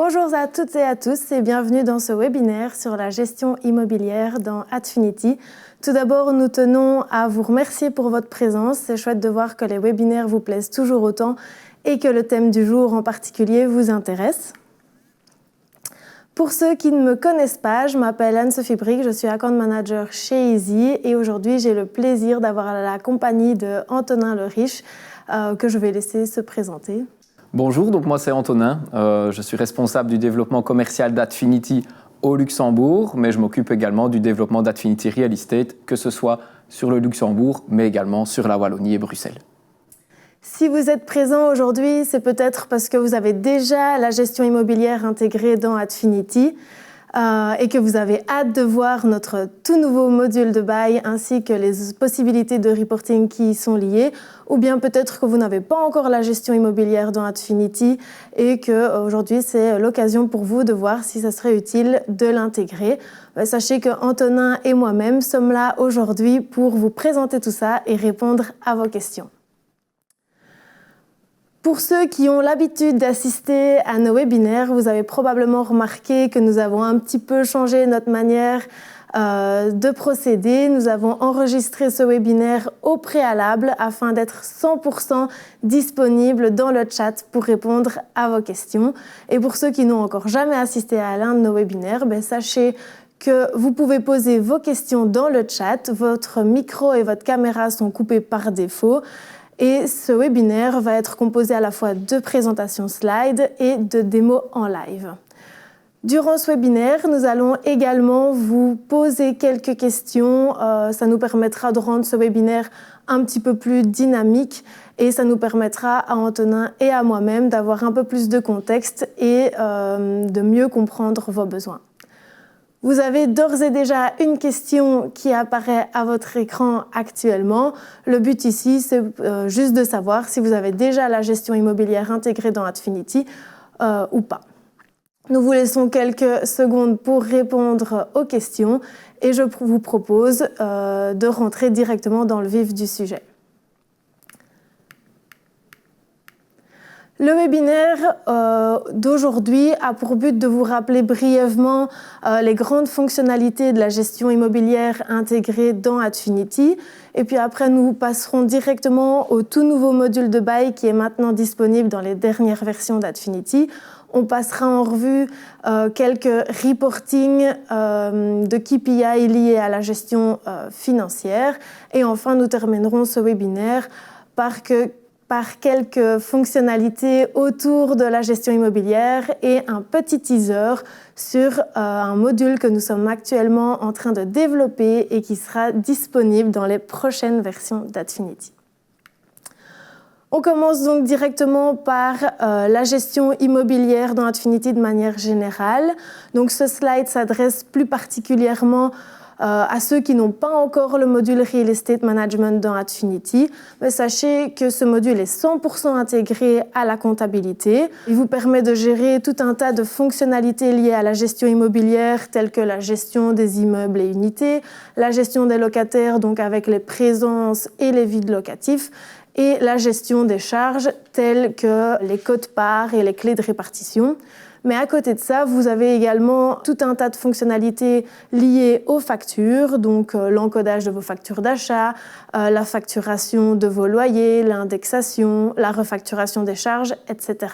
Bonjour à toutes et à tous et bienvenue dans ce webinaire sur la gestion immobilière dans Adfinity. Tout d'abord, nous tenons à vous remercier pour votre présence. C'est chouette de voir que les webinaires vous plaisent toujours autant et que le thème du jour en particulier vous intéresse. Pour ceux qui ne me connaissent pas, je m'appelle Anne-Sophie Brick, je suis account manager chez Easy et aujourd'hui j'ai le plaisir d'avoir la compagnie de Antonin Le Riche que je vais laisser se présenter. Bonjour, donc moi c'est Antonin, je suis responsable du développement commercial d'Adfinity au Luxembourg, mais je m'occupe également du développement d'Adfinity Real Estate, que ce soit sur le Luxembourg, mais également sur la Wallonie et Bruxelles. Si vous êtes présent aujourd'hui, c'est peut-être parce que vous avez déjà la gestion immobilière intégrée dans Adfinity et que vous avez hâte de voir notre tout nouveau module de bail ainsi que les possibilités de reporting qui y sont liées, ou bien peut-être que vous n'avez pas encore la gestion immobilière dans Adfinity et qu'aujourd'hui c'est l'occasion pour vous de voir si ça serait utile de l'intégrer. Sachez que Antonin et moi-même sommes là aujourd'hui pour vous présenter tout ça et répondre à vos questions. Pour ceux qui ont l'habitude d'assister à nos webinaires, vous avez probablement remarqué que nous avons un petit peu changé notre manière de procéder. Nous avons enregistré ce webinaire au préalable afin d'être 100% disponible dans le chat pour répondre à vos questions. Et pour ceux qui n'ont encore jamais assisté à l'un de nos webinaires, sachez que vous pouvez poser vos questions dans le chat. Votre micro et votre caméra sont coupés par défaut. Et ce webinaire va être composé à la fois de présentations slides et de démos en live. Durant ce webinaire, nous allons également vous poser quelques questions. Ça nous permettra de rendre ce webinaire un petit peu plus dynamique et ça nous permettra à Antonin et à moi-même d'avoir un peu plus de contexte et de mieux comprendre vos besoins. Vous avez d'ores et déjà une question qui apparaît à votre écran actuellement. Le but ici, c'est juste de savoir si vous avez déjà la gestion immobilière intégrée dans Adfinity ou pas. Nous vous laissons quelques secondes pour répondre aux questions et je vous propose de rentrer directement dans le vif du sujet. Le webinaire d'aujourd'hui a pour but de vous rappeler brièvement les grandes fonctionnalités de la gestion immobilière intégrée dans Adfinity. Et puis après, nous passerons directement au tout nouveau module de bail qui est maintenant disponible dans les dernières versions d'Adfinity. On passera en revue quelques reporting de KPI liés à la gestion financière. Et enfin, nous terminerons ce webinaire par quelques fonctionnalités autour de la gestion immobilière et un petit teaser sur un module que nous sommes actuellement en train de développer et qui sera disponible dans les prochaines versions d'Adfinity. On commence donc directement par la gestion immobilière dans Adfinity de manière générale. Donc ce slide s'adresse plus particulièrement à ceux qui n'ont pas encore le module Real Estate Management dans Adfinity. Mais sachez que ce module est 100% intégré à la comptabilité. Il vous permet de gérer tout un tas de fonctionnalités liées à la gestion immobilière, telles que la gestion des immeubles et unités, la gestion des locataires, donc avec les présences et les vides locatifs, et la gestion des charges, telles que les quotes-parts et les clés de répartition. Mais à côté de ça, vous avez également tout un tas de fonctionnalités liées aux factures, donc l'encodage de vos factures d'achat, la facturation de vos loyers, l'indexation, la refacturation des charges, etc.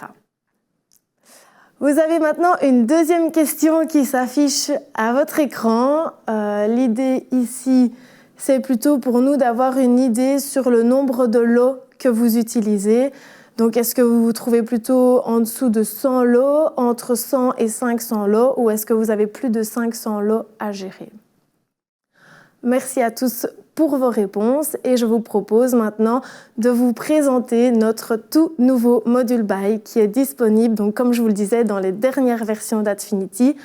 Vous avez maintenant une deuxième question qui s'affiche à votre écran. L'idée ici, c'est plutôt pour nous d'avoir une idée sur le nombre de lots que vous utilisez. Donc, est-ce que vous vous trouvez plutôt en dessous de 100 lots, entre 100 et 500 lots, ou est-ce que vous avez plus de 500 lots à gérer? Merci à tous pour vos réponses et je vous propose maintenant de vous présenter notre tout nouveau module bail qui est disponible, donc comme je vous le disais, dans les dernières versions d'Adfinity.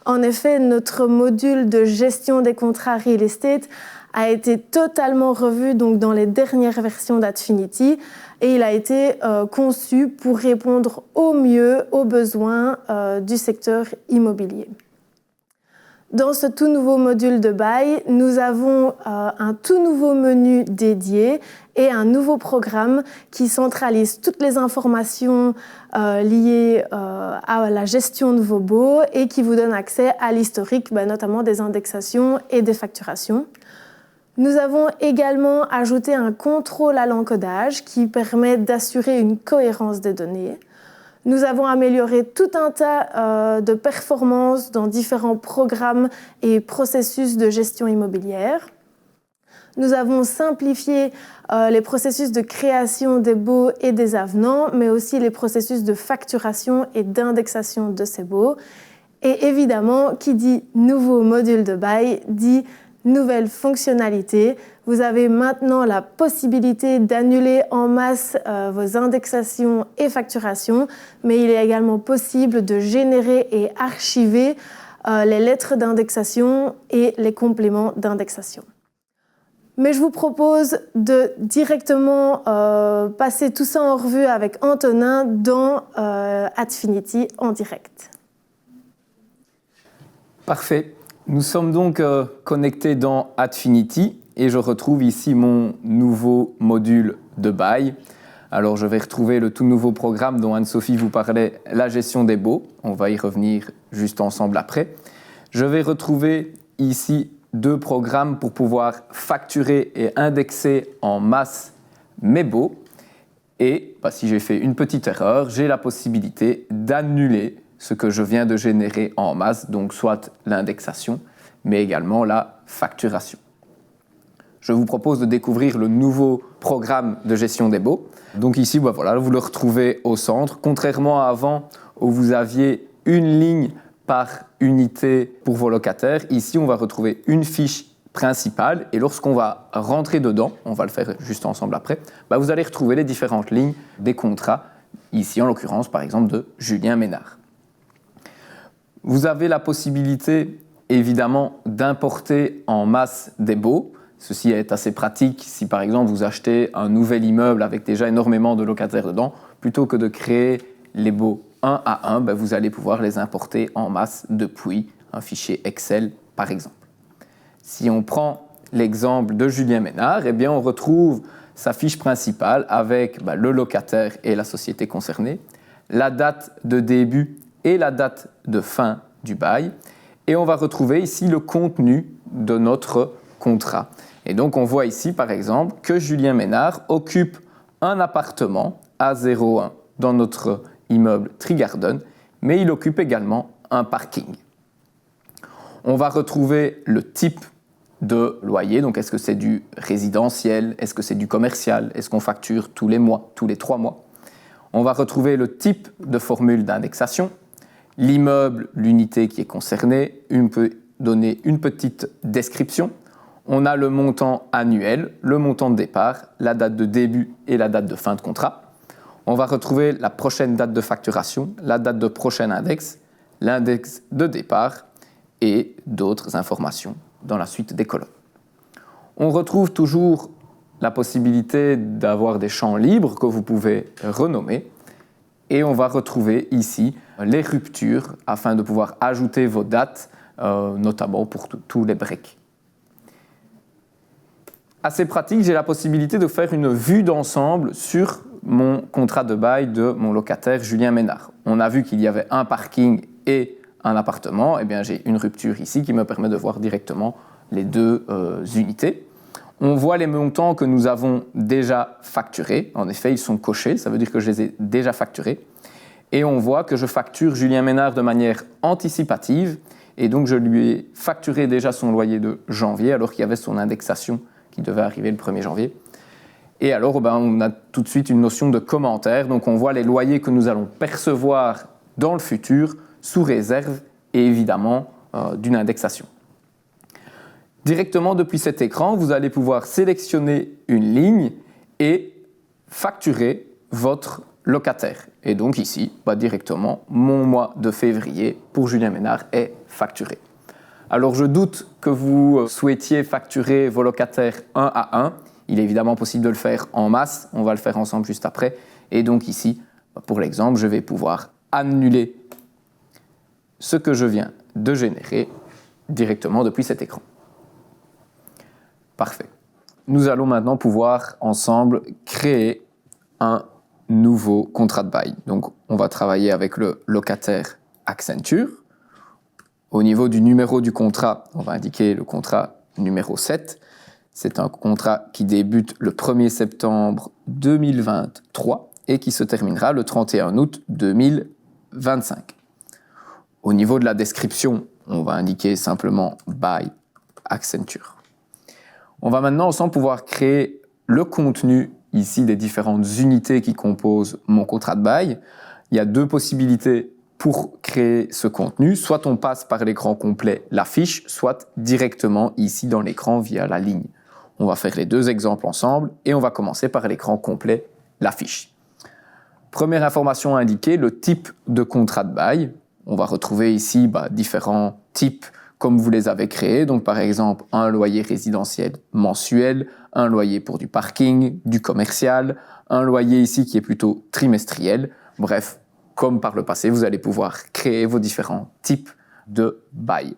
En effet, notre module de gestion des contrats real estate a été totalement revu donc, dans les dernières versions d'Adfinity et il a été conçu pour répondre au mieux aux besoins du secteur immobilier. Dans ce tout nouveau module de bail, nous avons un tout nouveau menu dédié et un nouveau programme qui centralise toutes les informations liées à la gestion de vos baux et qui vous donne accès à l'historique, notamment des indexations et des facturations. Nous avons également ajouté un contrôle à l'encodage qui permet d'assurer une cohérence des données. Nous avons amélioré tout un tas de performances dans différents programmes et processus de gestion immobilière. Nous avons simplifié les processus de création des baux et des avenants, mais aussi les processus de facturation et d'indexation de ces baux. Et évidemment, qui dit nouveau module de bail dit nouvelle fonctionnalité. Vous avez maintenant la possibilité d'annuler en masse vos indexations et facturations, mais il est également possible de générer et archiver les lettres d'indexation et les compléments d'indexation. Mais je vous propose de directement passer tout ça en revue avec Antonin dans Adfinity en direct. Parfait. Nous sommes donc connectés dans Adfinity et je retrouve ici mon nouveau module de bail. Alors je vais retrouver le tout nouveau programme dont Anne-Sophie vous parlait, la gestion des baux. On va y revenir juste ensemble après. Je vais retrouver ici 2 programmes pour pouvoir facturer et indexer en masse mes baux. Et si j'ai fait une petite erreur, j'ai la possibilité d'annuler ce que je viens de générer en masse, donc soit l'indexation, mais également la facturation. Je vous propose de découvrir le nouveau programme de gestion des baux. Donc ici, voilà, vous le retrouvez au centre. Contrairement à avant, où vous aviez une ligne par unité pour vos locataires, ici, on va retrouver une fiche principale. Et lorsqu'on va rentrer dedans, on va le faire juste ensemble après, vous allez retrouver les différentes lignes des contrats. Ici, en l'occurrence, par exemple, de Julien Ménard. Vous avez la possibilité, évidemment, d'importer en masse des baux. Ceci est assez pratique si, par exemple, vous achetez un nouvel immeuble avec déjà énormément de locataires dedans. Plutôt que de créer les baux un à un, vous allez pouvoir les importer en masse depuis un fichier Excel, par exemple. Si on prend l'exemple de Julien Ménard, on retrouve sa fiche principale avec le locataire et la société concernée, la date de début et la date de fin du bail. Et on va retrouver ici le contenu de notre contrat. Et donc on voit ici par exemple que Julien Ménard occupe un appartement A01 dans notre immeuble Treegarden, mais il occupe également un parking. On va retrouver le type de loyer, donc est-ce que c'est du résidentiel, est-ce que c'est du commercial, est-ce qu'on facture tous les mois, tous les 3 mois. On va retrouver le type de formule d'indexation, l'immeuble, l'unité qui est concernée, on peut donner une petite description. On a le montant annuel, le montant de départ, la date de début et la date de fin de contrat. On va retrouver la prochaine date de facturation, la date de prochain index, l'index de départ et d'autres informations dans la suite des colonnes. On retrouve toujours la possibilité d'avoir des champs libres que vous pouvez renommer. Et on va retrouver ici les ruptures afin de pouvoir ajouter vos dates, notamment pour tous les breaks. Assez pratique, j'ai la possibilité de faire une vue d'ensemble sur mon contrat de bail de mon locataire Julien Ménard. On a vu qu'il y avait un parking et un appartement. J'ai une rupture ici qui me permet de voir directement les 2 unités. On voit les montants que nous avons déjà facturés. En effet, ils sont cochés, ça veut dire que je les ai déjà facturés. Et on voit que je facture Julien Ménard de manière anticipative. Et donc, je lui ai facturé déjà son loyer de janvier, alors qu'il y avait son indexation qui devait arriver le 1er janvier. Et alors, on a tout de suite une notion de commentaire. Donc, on voit les loyers que nous allons percevoir dans le futur, sous réserve, et évidemment, d'une indexation. Directement depuis cet écran, vous allez pouvoir sélectionner une ligne et facturer votre locataire. Et donc ici, directement, mon mois de février pour Julien Ménard est facturé. Alors je doute que vous souhaitiez facturer vos locataires un à un. Il est évidemment possible de le faire en masse, on va le faire ensemble juste après. Et donc ici, pour l'exemple, je vais pouvoir annuler ce que je viens de générer directement depuis cet écran. Parfait. Nous allons maintenant pouvoir ensemble créer un nouveau contrat de bail. Donc, on va travailler avec le locataire Accenture. Au niveau du numéro du contrat, on va indiquer le contrat numéro 7. C'est un contrat qui débute le 1er septembre 2023 et qui se terminera le 31 août 2025. Au niveau de la description, on va indiquer simplement by Accenture. On va maintenant ensemble pouvoir créer le contenu ici des différentes unités qui composent mon contrat de bail. Il y a deux possibilités pour créer ce contenu. Soit on passe par l'écran complet, la fiche, soit directement ici dans l'écran via la ligne. On va faire les deux exemples ensemble et on va commencer par l'écran complet, la fiche. Première information à indiquer, le type de contrat de bail. On va retrouver ici différents types comme vous les avez créés. Donc par exemple, un loyer résidentiel mensuel, un loyer pour du parking, du commercial, un loyer ici qui est plutôt trimestriel. Bref, comme par le passé, vous allez pouvoir créer vos différents types de bail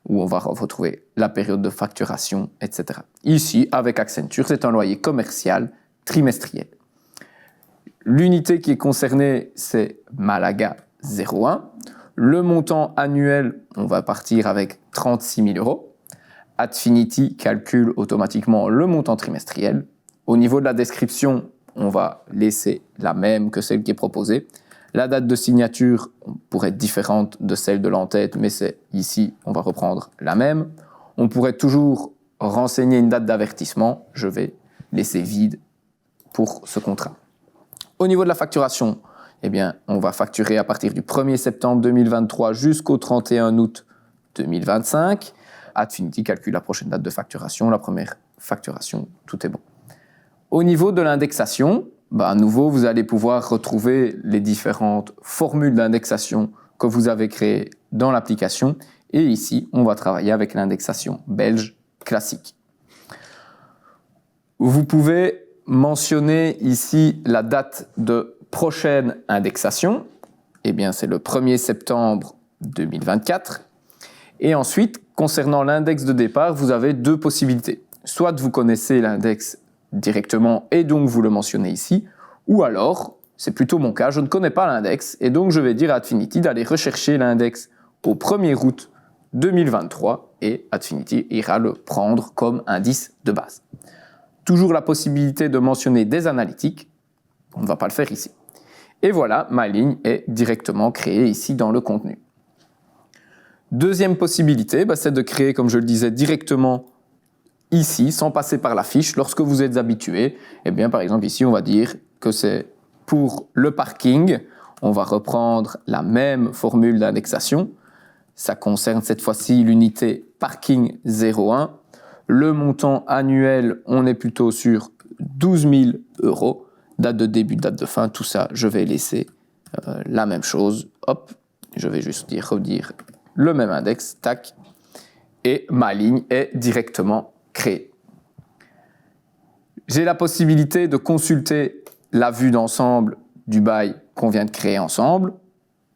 où on va retrouver la période de facturation, etc. Ici, avec Accenture, c'est un loyer commercial trimestriel. L'unité qui est concernée, c'est Malaga 01. Le montant annuel, on va partir avec 36 000 euros. Adfinity calcule automatiquement le montant trimestriel. Au niveau de la description, on va laisser la même que celle qui est proposée. La date de signature pourrait être différente de celle de l'entête, mais c'est ici, on va reprendre la même. On pourrait toujours renseigner une date d'avertissement. Je vais laisser vide pour ce contrat. Au niveau de la facturation, on va facturer à partir du 1er septembre 2023 jusqu'au 31 août 2025. Adfinity calcule la prochaine date de facturation, la première facturation, tout est bon. Au niveau de l'indexation, à nouveau, vous allez pouvoir retrouver les différentes formules d'indexation que vous avez créées dans l'application. Et ici, on va travailler avec l'indexation belge classique. Vous pouvez mentionner ici la date de prochaine indexation. C'est le 1er septembre 2024. Et ensuite, concernant l'index de départ, vous avez deux possibilités. Soit vous connaissez l'index directement et donc vous le mentionnez ici, ou alors, c'est plutôt mon cas, je ne connais pas l'index et donc je vais dire à Adfinity d'aller rechercher l'index au 1er août 2023 et Adfinity ira le prendre comme indice de base. Toujours la possibilité de mentionner des analytiques, on ne va pas le faire ici. Et voilà, ma ligne est directement créée ici dans le contenu. Deuxième possibilité, c'est de créer, comme je le disais, directement ici, sans passer par la fiche. Lorsque vous êtes habitué, par exemple ici, on va dire que c'est pour le parking. On va reprendre la même formule d'indexation. Ça concerne cette fois-ci l'unité parking 01. Le montant annuel, on est plutôt sur 12 000 euros. Date de début, date de fin, tout ça, je vais laisser la même chose. Hop, je vais juste redire le même index, tac, et ma ligne est directement créée. J'ai la possibilité de consulter la vue d'ensemble du bail qu'on vient de créer ensemble.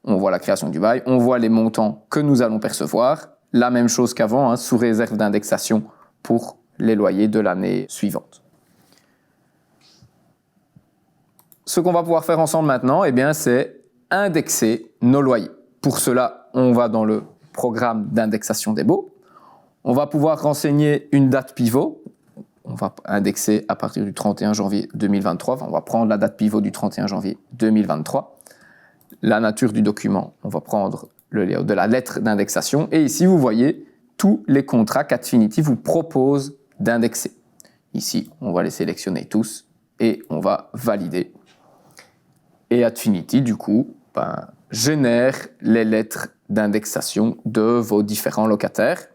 On voit la création du bail, on voit les montants que nous allons percevoir. La même chose qu'avant, sous réserve d'indexation pour les loyers de l'année suivante. Ce qu'on va pouvoir faire ensemble maintenant, c'est indexer nos loyers. Pour cela, on va dans le programme d'indexation des baux. On va pouvoir renseigner une date pivot. On va indexer à partir du 31 janvier 2023. On va prendre la date pivot du 31 janvier 2023. La nature du document, on va prendre le layout de la lettre d'indexation. Et ici, vous voyez tous les contrats qu'Adfinity vous propose d'indexer. Ici, on va les sélectionner tous et on va valider. Et Adfinity, du coup, génère les lettres d'indexation de vos différents locataires.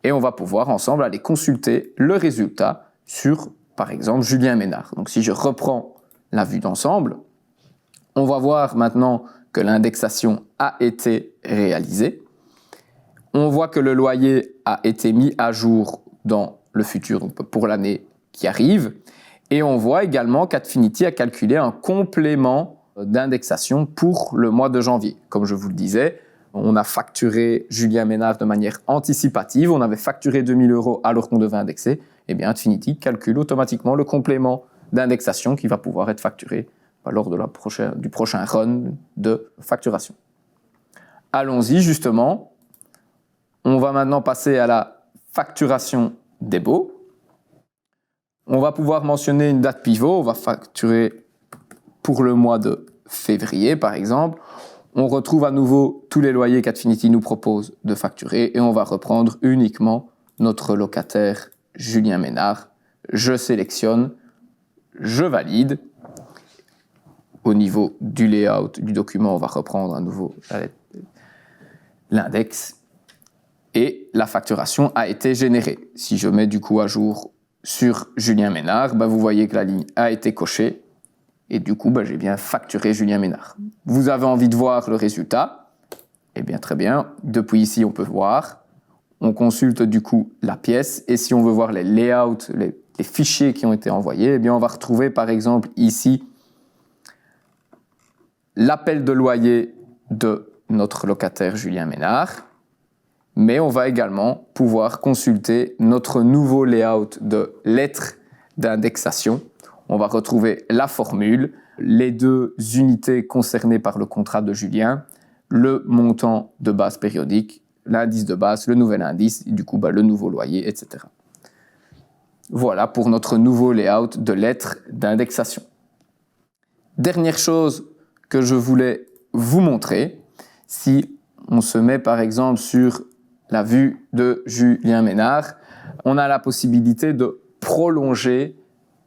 Et on va pouvoir ensemble aller consulter le résultat sur, par exemple, Julien Ménard. Donc si je reprends la vue d'ensemble, on va voir maintenant que l'indexation a été réalisée. On voit que le loyer a été mis à jour dans le futur, donc pour l'année qui arrive. Et on voit également qu'Adfinity a calculé un complément d'indexation pour le mois de janvier. Comme je vous le disais, On a facturé Julien Ménard de manière anticipative. On avait facturé 2 000 € alors qu'on devait indexer. Eh bien, Adfinity calcule automatiquement le complément d'indexation qui va pouvoir être facturé lors de du prochain run de facturation. Allons-y justement. On va maintenant passer à la facturation des baux. On va pouvoir mentionner une date pivot. On va facturer pour le mois de février, par exemple. On retrouve à nouveau tous les loyers qu'Adfinity nous propose de facturer et on va reprendre uniquement notre locataire Julien Ménard. Je sélectionne, je valide. Au niveau du layout du document, on va reprendre à nouveau l'index et la facturation a été générée. Si je mets du coup à jour sur Julien Ménard, vous voyez que la ligne a été cochée. Et du coup, j'ai bien facturé Julien Ménard. Vous avez envie de voir le résultat? Eh bien, très bien. Depuis ici, on peut voir. On consulte du coup la pièce. Et si on veut voir les layouts, les fichiers qui ont été envoyés, eh bien, on va retrouver par exemple ici l'appel de loyer de notre locataire Julien Ménard. Mais on va également pouvoir consulter notre nouveau layout de lettres d'indexation. On va retrouver la formule, les 2 unités concernées par le contrat de Julien, le montant de base périodique, l'indice de base, le nouvel indice, et du coup le nouveau loyer, etc. Voilà pour notre nouveau layout de lettres d'indexation. Dernière chose que je voulais vous montrer, si on se met par exemple sur la vue de Julien Ménard, on a la possibilité de prolonger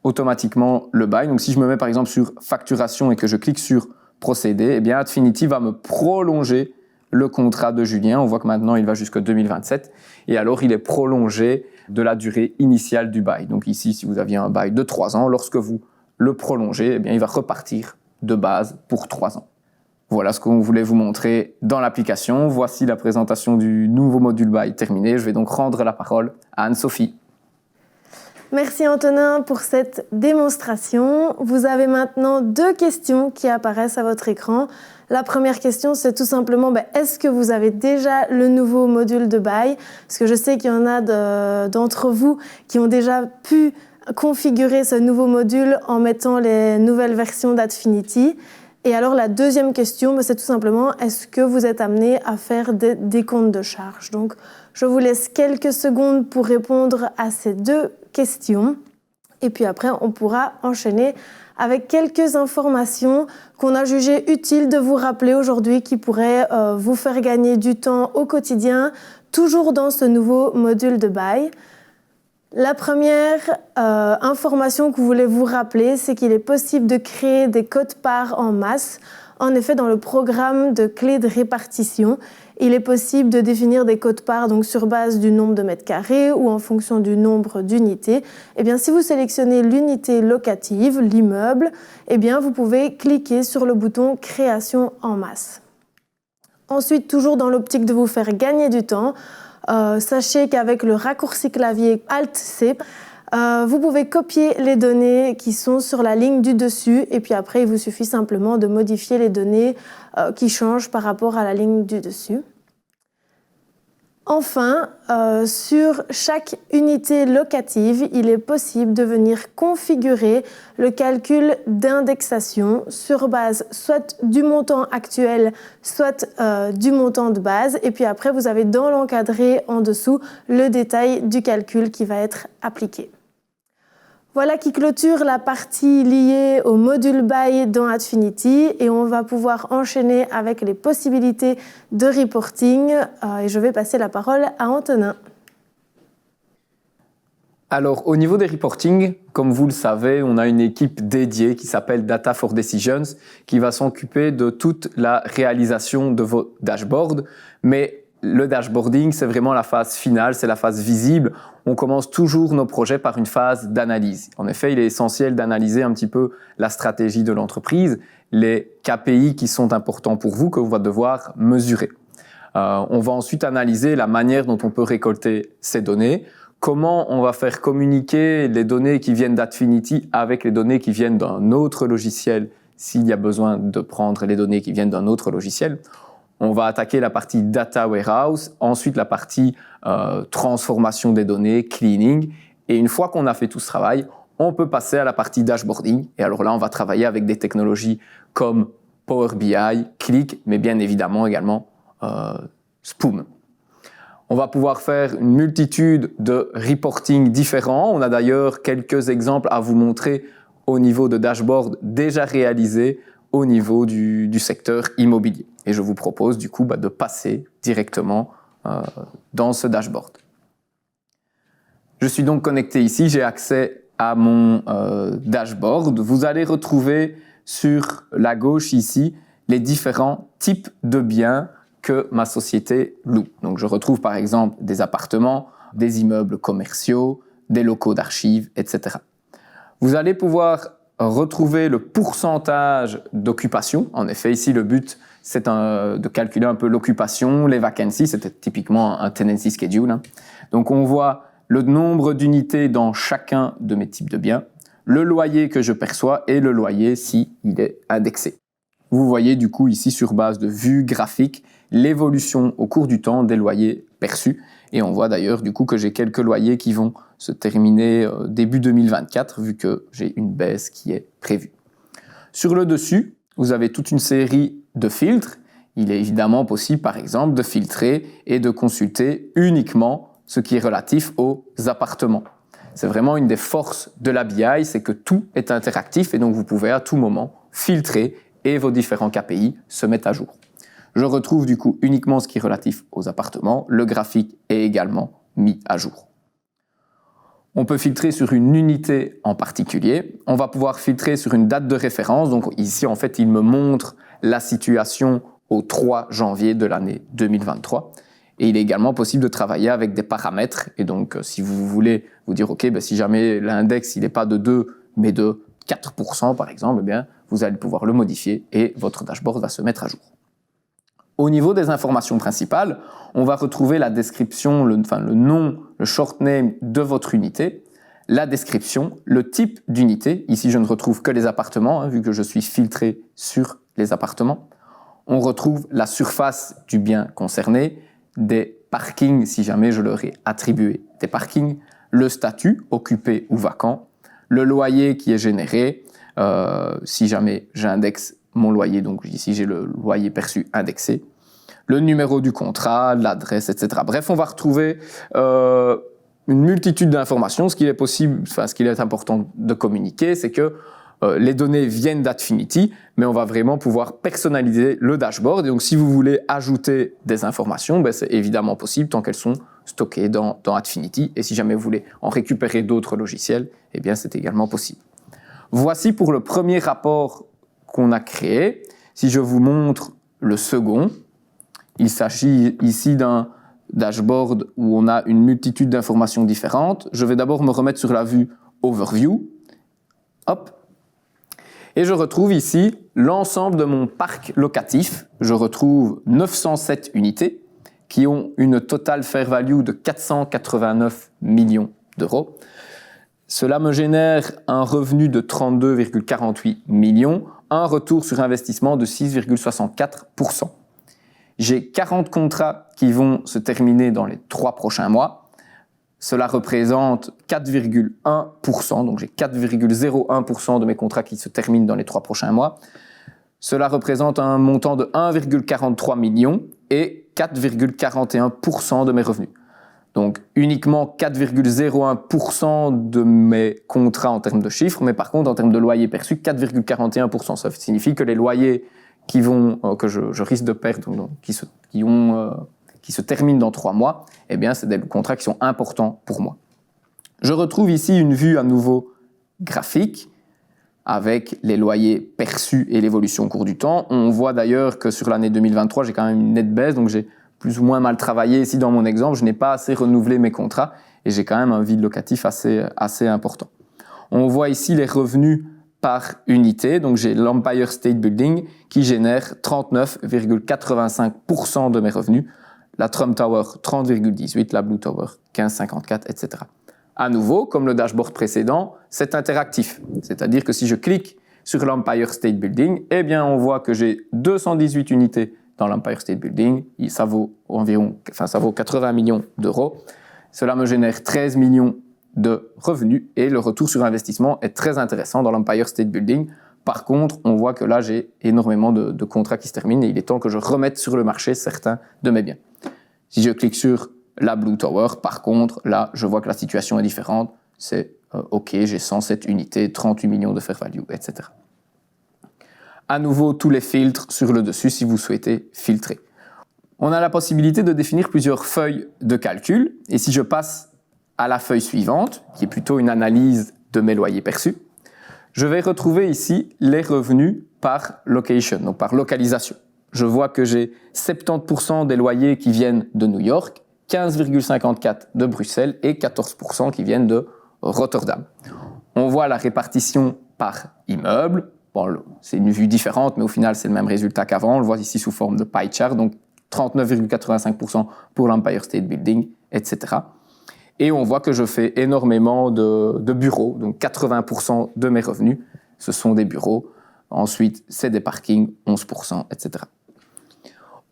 automatiquement le bail. Donc si je me mets par exemple sur facturation et que je clique sur procéder, eh bien Adfinity va me prolonger le contrat de Julien. On voit que maintenant il va jusqu'en 2027 et alors il est prolongé de la durée initiale du bail. Donc ici, si vous aviez un bail de 3 ans, lorsque vous le prolongez, eh bien il va repartir de base pour 3 ans. Voilà ce qu'on voulait vous montrer dans l'application. Voici la présentation du nouveau module bail terminée. Je vais donc rendre la parole à Anne-Sophie. Merci Antonin pour cette démonstration. Vous avez maintenant 2 questions qui apparaissent à votre écran. La première question, c'est tout simplement, est-ce que vous avez déjà le nouveau module de bail? Parce que je sais qu'il y en a d'entre vous qui ont déjà pu configurer ce nouveau module en mettant les nouvelles versions d'Adfinity. Et alors la deuxième question, c'est tout simplement, est-ce que vous êtes amené à faire des décomptes de charges? Donc, je vous laisse quelques secondes pour répondre à ces 2 questions. Et puis après, on pourra enchaîner avec quelques informations qu'on a jugé utiles de vous rappeler aujourd'hui qui pourraient vous faire gagner du temps au quotidien, toujours dans ce nouveau module de bail. La première information que vous voulez vous rappeler, c'est qu'il est possible de créer des quotes-parts en masse. En effet, dans le programme de clés de répartition, il est possible de définir des quotes-parts donc sur base du nombre de mètres carrés ou en fonction du nombre d'unités. Eh bien, si vous sélectionnez l'unité locative, l'immeuble, eh bien, vous pouvez cliquer sur le bouton « Création en masse ». Ensuite, toujours dans l'optique de vous faire gagner du temps, sachez qu'avec le raccourci clavier Alt-C, vous pouvez copier les données qui sont sur la ligne du dessus et puis après, il vous suffit simplement de modifier les données qui changent par rapport à la ligne du dessus. Enfin, sur chaque unité locative, il est possible de venir configurer le calcul d'indexation sur base soit du montant actuel, soit du montant de base. Et puis après, vous avez dans l'encadré en dessous le détail du calcul qui va être appliqué. Voilà qui clôture la partie liée au module bail dans Adfinity et on va pouvoir enchaîner avec les possibilités de reporting et je vais passer la parole à Antonin. Alors, au niveau des reporting, comme vous le savez, on a une équipe dédiée qui s'appelle Data for Decisions qui va s'occuper de toute la réalisation de vos dashboards, mais le dashboarding, c'est vraiment la phase finale, c'est la phase visible. On commence toujours nos projets par une phase d'analyse. En effet, il est essentiel d'analyser un petit peu la stratégie de l'entreprise, les KPI qui sont importants pour vous, que vous allez devoir mesurer. On va ensuite analyser la manière dont on peut récolter ces données, comment on va faire communiquer les données qui viennent d'Adfinity avec les données qui viennent d'un autre logiciel, s'il y a besoin de prendre les données qui viennent d'un autre logiciel. on va attaquer la partie Data Warehouse, ensuite la partie transformation des données, cleaning. Et une fois qu'on a fait tout ce travail, on peut passer à la partie dashboarding. Et alors là, on va travailler avec des technologies comme Power BI, Qlik, mais bien évidemment également Spoon. On va pouvoir faire une multitude de reporting différents. On a d'ailleurs quelques exemples à vous montrer au niveau de dashboard déjà réalisés au niveau du secteur immobilier. Et je vous propose du coup de passer directement dans ce dashboard. Je suis donc connecté ici, j'ai accès à mon dashboard. Vous allez retrouver sur la gauche ici les différents types de biens que ma société loue. Donc je retrouve par exemple des appartements, des immeubles commerciaux, des locaux d'archives, etc. Vous allez pouvoir retrouver le pourcentage d'occupation. En effet, ici le but c'est de calculer un peu l'occupation, les vacancies, c'était typiquement un tenancy schedule. Donc on voit le nombre d'unités dans chacun de mes types de biens, le loyer que je perçois et le loyer si il est indexé. Vous voyez du coup ici sur base de vue graphique l'évolution au cours du temps des loyers perçus. Et on voit d'ailleurs du coup que j'ai quelques loyers qui vont se terminer début 2024 vu que j'ai une baisse qui est prévue. Sur le dessus, vous avez toute une série de filtres. Il est évidemment possible par exemple de filtrer et de consulter uniquement ce qui est relatif aux appartements. C'est vraiment une des forces de la BI, c'est que tout est interactif et donc vous pouvez à tout moment filtrer et vos différents KPI se mettent à jour. Je retrouve du coup uniquement ce qui est relatif aux appartements. Le graphique est également mis à jour. On peut filtrer sur une unité en particulier. On va pouvoir filtrer sur une date de référence. Donc ici, en fait, il me montre la situation au 3 janvier de l'année 2023. Et il est également possible de travailler avec des paramètres. Et donc, si vous voulez vous dire, OK, si jamais l'index il n'est pas de 2, mais de 4% par exemple, vous allez pouvoir le modifier et votre dashboard va se mettre à jour. Au niveau des informations principales, on va retrouver la description, le nom, le short name de votre unité, la description, le type d'unité. Ici, je ne retrouve que les appartements, vu que je suis filtré sur les appartements. On retrouve la surface du bien concerné, des parkings, si jamais je leur ai attribué des parkings, le statut, occupé ou vacant, le loyer qui est généré, si jamais j'indexe mon loyer, donc ici j'ai le loyer perçu indexé, le numéro du contrat, l'adresse, etc. Bref, on va retrouver une multitude d'informations. Ce qu'il est important de communiquer, c'est que les données viennent d'Atfinity, mais on va vraiment pouvoir personnaliser le dashboard. Et donc, si vous voulez ajouter des informations, c'est évidemment possible tant qu'elles sont stockées dans Atfinity. Et si jamais vous voulez en récupérer d'autres logiciels, c'est également possible. Voici pour le premier rapport qu'on a créé. Si je vous montre le second, il s'agit ici d'un dashboard où on a une multitude d'informations différentes. Je vais d'abord me remettre sur la vue Overview. Hop. Et je retrouve ici l'ensemble de mon parc locatif. Je retrouve 907 unités qui ont une total fair value de 489 millions d'euros. Cela me génère un revenu de 32,48 millions, un retour sur investissement de 6,64%. J'ai 40 contrats qui vont se terminer dans les 3 prochains mois. Cela représente 4,1%, donc j'ai 4,01% de mes contrats qui se terminent dans les 3 prochains mois. Cela représente un montant de 1,43 million et 4,41% de mes revenus. Donc uniquement 4,01% de mes contrats en termes de chiffres, mais par contre en termes de loyer perçu, 4,41%. Ça signifie que les loyers que je risque de perdre, donc, qui se terminent dans 3 mois, c'est des contrats qui sont importants pour moi. Je retrouve ici une vue à nouveau graphique avec les loyers perçus et l'évolution au cours du temps. On voit d'ailleurs que sur l'année 2023, j'ai quand même une nette baisse, donc j'ai plus ou moins mal travaillé. Ici, dans mon exemple, je n'ai pas assez renouvelé mes contrats et j'ai quand même un vide locatif assez important. On voit ici les revenus par unité. Donc, j'ai l'Empire State Building qui génère 39,85% de mes revenus. La Trump Tower, 30,18%. La Blue Tower, 15,54%, etc. À nouveau, comme le dashboard précédent, c'est interactif. C'est-à-dire que si je clique sur l'Empire State Building, on voit que j'ai 218 unités dans l'Empire State Building, ça vaut 80 millions d'euros. Cela me génère 13 millions de revenus et le retour sur investissement est très intéressant dans l'Empire State Building. Par contre, on voit que là, j'ai énormément de contrats qui se terminent et il est temps que je remette sur le marché certains de mes biens. Si je clique sur la Blue Tower, par contre, là, je vois que la situation est différente. C'est OK, j'ai 107 unités, 38 millions de fair value, etc. À nouveau, tous les filtres sur le dessus si vous souhaitez filtrer. On a la possibilité de définir plusieurs feuilles de calcul. Et si je passe à la feuille suivante, qui est plutôt une analyse de mes loyers perçus, je vais retrouver ici les revenus par location, donc par localisation. Je vois que j'ai 70% des loyers qui viennent de New York, 15,54% de Bruxelles et 14% qui viennent de Rotterdam. On voit la répartition par immeuble. Bon, c'est une vue différente, mais au final, c'est le même résultat qu'avant. On le voit ici sous forme de pie chart, donc 39,85% pour l'Empire State Building, etc. Et on voit que je fais énormément de bureaux, donc 80% de mes revenus, ce sont des bureaux. Ensuite, c'est des parkings, 11%, etc.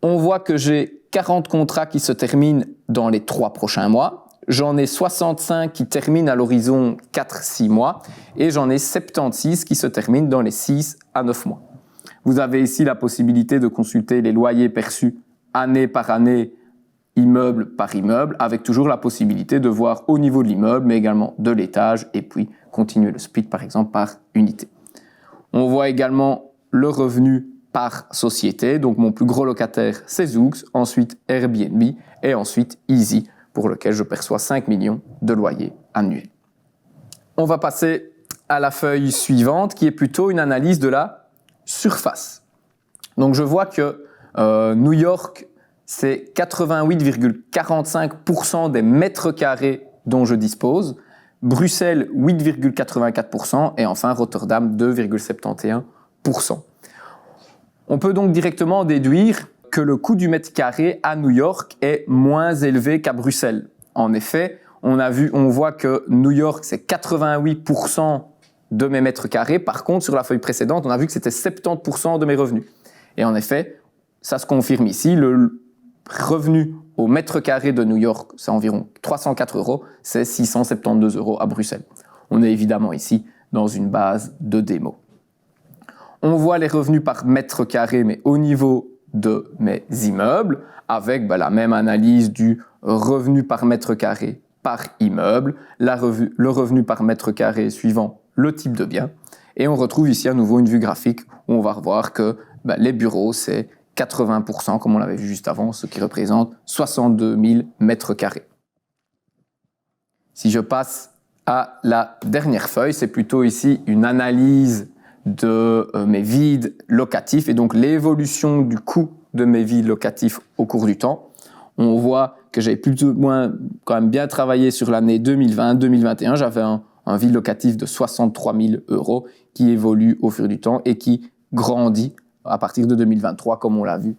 On voit que j'ai 40 contrats qui se terminent dans les 3 prochains mois. J'en ai 65 qui terminent à l'horizon 4-6 mois et j'en ai 76 qui se terminent dans les 6 à 9 mois. Vous avez ici la possibilité de consulter les loyers perçus année par année, immeuble par immeuble, avec toujours la possibilité de voir au niveau de l'immeuble, mais également de l'étage, et puis continuer le split par exemple par unité. On voit également le revenu par société, donc mon plus gros locataire c'est Zoox, ensuite Airbnb et ensuite Easy, pour lequel je perçois 5 millions de loyers annuels. On va passer à la feuille suivante qui est plutôt une analyse de la surface. Donc je vois que New York, c'est 88,45% des mètres carrés dont je dispose, Bruxelles 8,84% et enfin Rotterdam 2,71%. On peut donc directement déduire que le coût du mètre carré à New York est moins élevé qu'à Bruxelles. En effet, on voit que New York, c'est 88% de mes mètres carrés. Par contre, sur la feuille précédente, on a vu que c'était 70% de mes revenus. Et en effet, ça se confirme ici. Le revenu au mètre carré de New York, c'est environ 304 €, c'est 672 € à Bruxelles. On est évidemment ici dans une base de démo. On voit les revenus par mètre carré, mais au niveau de mes immeubles, avec la même analyse du revenu par mètre carré par immeuble, le revenu par mètre carré suivant le type de bien. Et on retrouve ici à nouveau une vue graphique où on va revoir que les bureaux, c'est 80%, comme on l'avait vu juste avant, ce qui représente 62 000 mètres carrés. Si je passe à la dernière feuille, c'est plutôt ici une analyse de mes vides locatifs et donc l'évolution du coût de mes vides locatifs au cours du temps. On voit que j'ai plus ou moins quand même bien travaillé sur l'année 2020-2021. J'avais un vide locatif de 63 000 € qui évolue au fur du temps et qui grandit à partir de 2023, comme on l'a vu.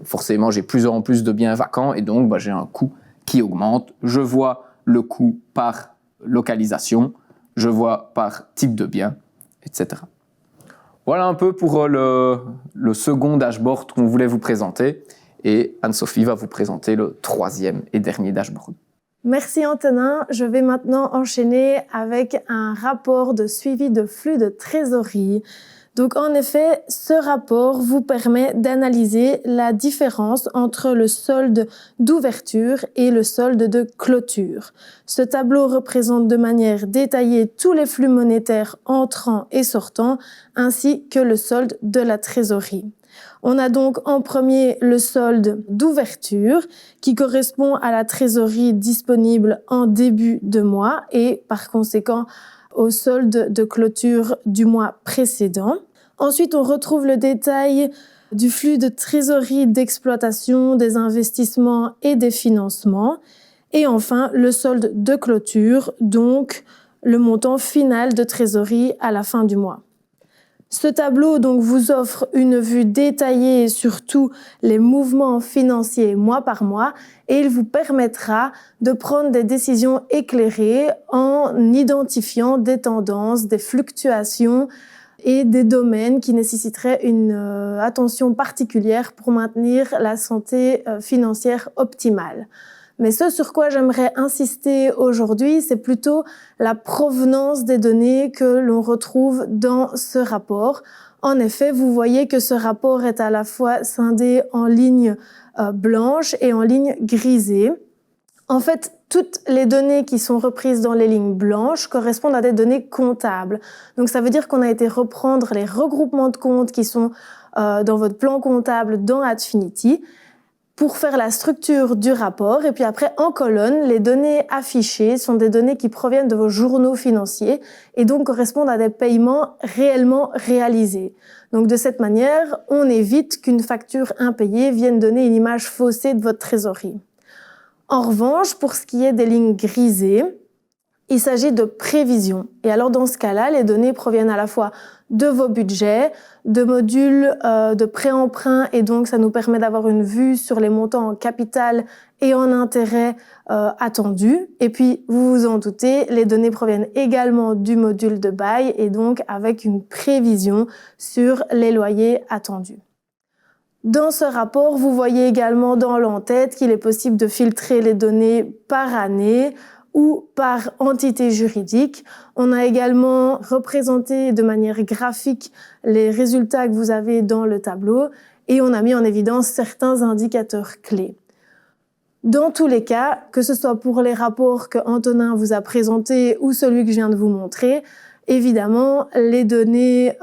Forcément, j'ai plus en plus de biens vacants et donc j'ai un coût qui augmente. Je vois le coût par localisation, je vois par type de bien, etc. Voilà un peu pour le second dashboard qu'on voulait vous présenter. Et Anne-Sophie va vous présenter le troisième et dernier dashboard. Merci Antonin. Je vais maintenant enchaîner avec un rapport de suivi de flux de trésorerie. Donc en effet, ce rapport vous permet d'analyser la différence entre le solde d'ouverture et le solde de clôture. Ce tableau représente de manière détaillée tous les flux monétaires entrants et sortants, ainsi que le solde de la trésorerie. On a donc en premier le solde d'ouverture qui correspond à la trésorerie disponible en début de mois et par conséquent au solde de clôture du mois précédent. Ensuite, on retrouve le détail du flux de trésorerie d'exploitation, des investissements et des financements. Et enfin, le solde de clôture, donc le montant final de trésorerie à la fin du mois. Ce tableau donc vous offre une vue détaillée sur tous les mouvements financiers mois par mois et il vous permettra de prendre des décisions éclairées en identifiant des tendances, des fluctuations et des domaines qui nécessiteraient une attention particulière pour maintenir la santé financière optimale. Mais ce sur quoi j'aimerais insister aujourd'hui, c'est plutôt la provenance des données que l'on retrouve dans ce rapport. En effet, vous voyez que ce rapport est à la fois scindé en lignes blanches et en lignes grisées. En fait, toutes les données qui sont reprises dans les lignes blanches correspondent à des données comptables. Donc ça veut dire qu'on a été reprendre les regroupements de comptes qui sont dans votre plan comptable dans Adfinity pour faire la structure du rapport. Et puis après, en colonne, les données affichées sont des données qui proviennent de vos journaux financiers et donc correspondent à des paiements réellement réalisés. Donc de cette manière, on évite qu'une facture impayée vienne donner une image faussée de votre trésorerie. En revanche, pour ce qui est des lignes grisées, il s'agit de prévisions. Et alors dans ce cas-là, les données proviennent à la fois de vos budgets, de modules de pré-emprunt, et donc ça nous permet d'avoir une vue sur les montants en capital et en intérêt attendus. Et puis, vous vous en doutez, les données proviennent également du module de bail et donc avec une prévision sur les loyers attendus. Dans ce rapport, vous voyez également dans l'entête qu'il est possible de filtrer les données par année ou par entité juridique. On a également représenté de manière graphique les résultats que vous avez dans le tableau et on a mis en évidence certains indicateurs clés. Dans tous les cas, que ce soit pour les rapports que Antonin vous a présentés ou celui que je viens de vous montrer, évidemment, les données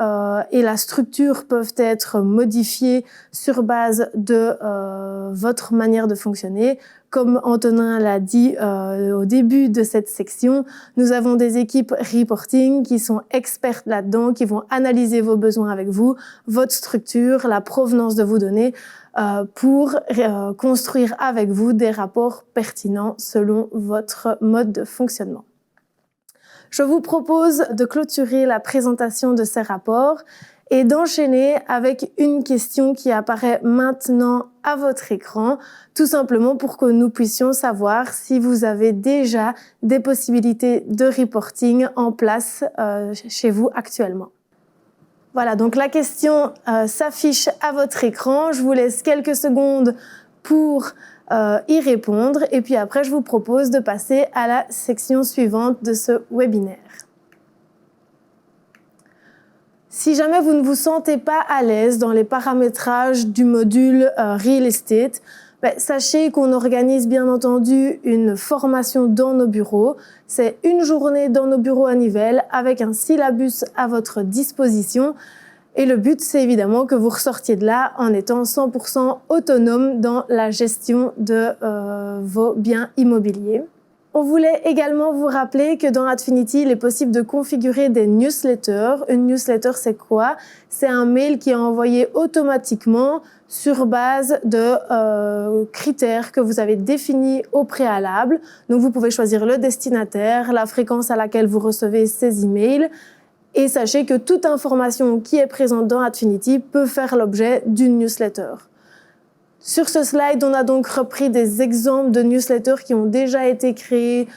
et la structure peuvent être modifiées sur base de votre manière de fonctionner. Comme Antonin l'a dit au début de cette section, nous avons des équipes reporting qui sont expertes là-dedans, qui vont analyser vos besoins avec vous, votre structure, la provenance de vos données, pour construire avec vous des rapports pertinents selon votre mode de fonctionnement. Je vous propose de clôturer la présentation de ces rapports et d'enchaîner avec une question qui apparaît maintenant à votre écran, tout simplement pour que nous puissions savoir si vous avez déjà des possibilités de reporting en place chez vous actuellement. Voilà, donc la question s'affiche à votre écran. Je vous laisse quelques secondes pour y répondre et puis après je vous propose de passer à la section suivante de ce webinaire. Si jamais vous ne vous sentez pas à l'aise dans les paramétrages du module Real Estate, sachez qu'on organise bien entendu une formation dans nos bureaux. C'est une journée dans nos bureaux à Nivelles avec un syllabus à votre disposition. Et le but, c'est évidemment que vous ressortiez de là en étant 100% autonome dans la gestion de vos biens immobiliers. On voulait également vous rappeler que dans Adfinity, il est possible de configurer des newsletters. Une newsletter, c'est quoi? C'est un mail qui est envoyé automatiquement sur base de critères que vous avez définis au préalable. Donc, vous pouvez choisir le destinataire, la fréquence à laquelle vous recevez ces emails. Et sachez que toute information qui est présente dans Adfinity peut faire l'objet d'une newsletter. Sur ce slide, on a donc repris des exemples de newsletters qui ont déjà été créés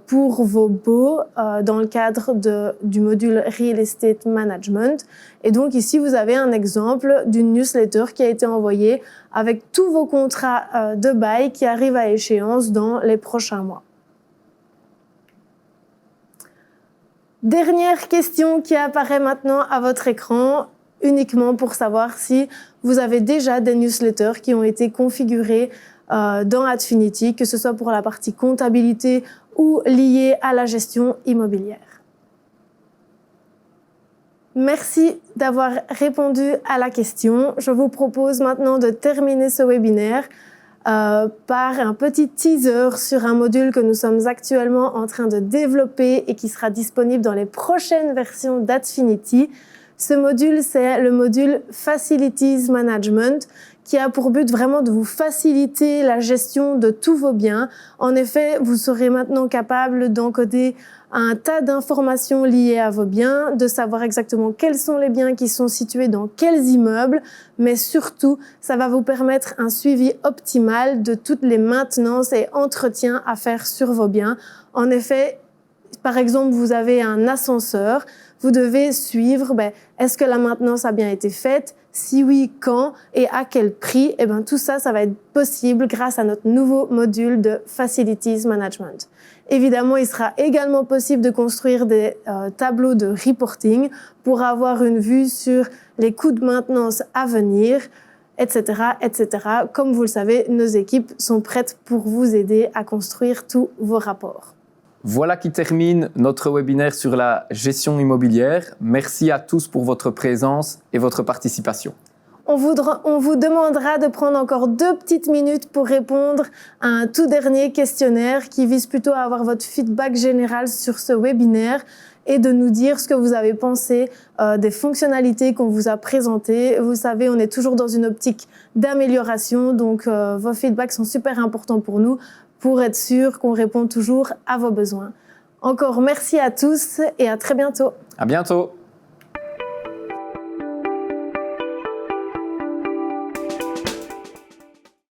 pour vos baux dans le cadre du module Real Estate Management. Et donc ici, vous avez un exemple d'une newsletter qui a été envoyée avec tous vos contrats de bail qui arrivent à échéance dans les prochains mois. Dernière question qui apparaît maintenant à votre écran, uniquement pour savoir si vous avez déjà des newsletters qui ont été configurés dans Adfinity, que ce soit pour la partie comptabilité ou liée à la gestion immobilière. Merci d'avoir répondu à la question. Je vous propose maintenant de terminer ce webinaire par un petit teaser sur un module que nous sommes actuellement en train de développer et qui sera disponible dans les prochaines versions d'Adfinity. Ce module, c'est le module Facilities Management qui a pour but vraiment de vous faciliter la gestion de tous vos biens. En effet, vous serez maintenant capable d'encoder un tas d'informations liées à vos biens, de savoir exactement quels sont les biens qui sont situés dans quels immeubles, mais surtout, ça va vous permettre un suivi optimal de toutes les maintenances et entretiens à faire sur vos biens. En effet, par exemple, vous avez un ascenseur, vous devez suivre, est-ce que la maintenance a bien été faite? Si oui, quand et à quel prix? Tout ça, ça va être possible grâce à notre nouveau module de Facilities Management. Évidemment, il sera également possible de construire des tableaux de reporting pour avoir une vue sur les coûts de maintenance à venir, etc., etc. Comme vous le savez, nos équipes sont prêtes pour vous aider à construire tous vos rapports. Voilà qui termine notre webinaire sur la gestion immobilière. Merci à tous pour votre présence et votre participation. On vous demandera de prendre encore 2 petites minutes pour répondre à un tout dernier questionnaire qui vise plutôt à avoir votre feedback général sur ce webinaire et de nous dire ce que vous avez pensé des fonctionnalités qu'on vous a présentées. Vous savez, on est toujours dans une optique d'amélioration, donc vos feedbacks sont super importants pour nous pour être sûr qu'on répond toujours à vos besoins. Encore merci à tous et à très bientôt. À bientôt.